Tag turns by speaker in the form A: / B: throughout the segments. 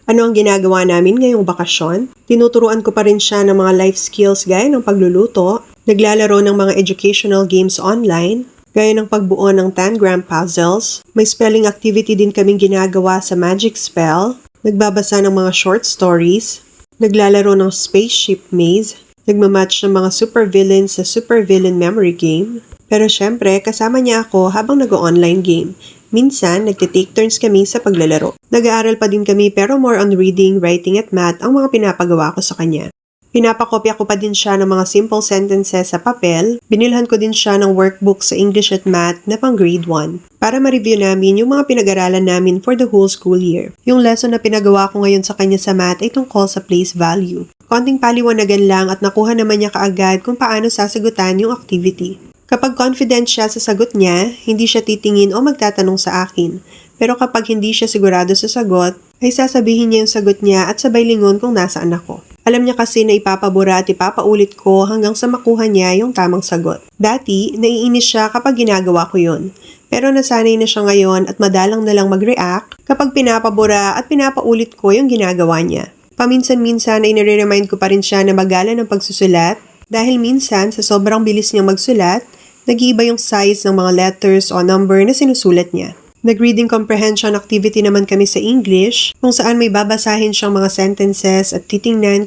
A: Ano ang ginagawa namin ngayong bakasyon? Tinuturuan ko pa rin siya ng mga life skills gaya ng pagluluto, naglalaro ng mga educational games online, gaya ng pagbuo ng tangram puzzles, may spelling activity din kaming ginagawa sa Magic Spell, nagbabasa ng mga short stories, naglalaro ng spaceship maze, nagmamatch ng mga supervillain sa supervillain memory game. Pero syempre, kasama niya ako habang nag-online game. Minsan, nagtitake turns kami sa paglalaro. Nag-aaral pa din kami pero more on reading, writing at math ang mga pinapagawa ko sa kanya. Pinapakopya ko pa din siya ng mga simple sentences sa papel. Binilhan ko din siya ng workbook sa English at math na pang grade 1 para ma-review namin yung mga pinag-aralan namin for the whole school year. Yung lesson na pinagawa ko ngayon sa kanya sa math ay tungkol sa place value. Konting paliwanagan lang at nakuha naman niya kaagad kung paano sasagutan yung activity. Kapag confident siya sa sagot niya, hindi siya titingin o magtatanong sa akin. Pero kapag hindi siya sigurado sa sagot, ay sasabihin niya yung sagot niya at sabay lingon kung nasaan ako. Alam niya kasi na ipapabura at ipapaulit ko hanggang sa makuha niya yung tamang sagot. Dati, naiinis siya kapag ginagawa ko yun. Pero nasanay na siya ngayon at madalang na lang mag-react kapag pinapabura at pinapaulit ko yung ginagawa niya. Paminsan-minsan ay nare-remind ko pa rin siya na magalan ng pagsusulat dahil minsan sa sobrang bilis niyang magsulat, nag-iiba yung size ng mga letters o number na sinusulat niya. Nag-reading comprehension activity naman kami sa English kung saan may babasahin siyang mga sentences at titingnan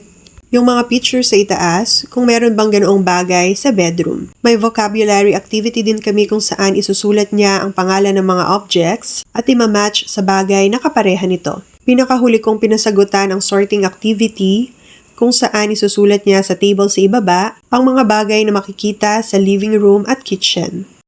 A: yung mga pictures sa itaas kung meron bang ganoong bagay sa bedroom. May vocabulary activity din kami kung saan isusulat niya ang pangalan ng mga objects at imamatch sa bagay na kapareha nito. Pinakahuli kong pinasagutan ang sorting activity kung saan isusulat niya sa table sa ibaba ang mga bagay na makikita sa living room at kitchen.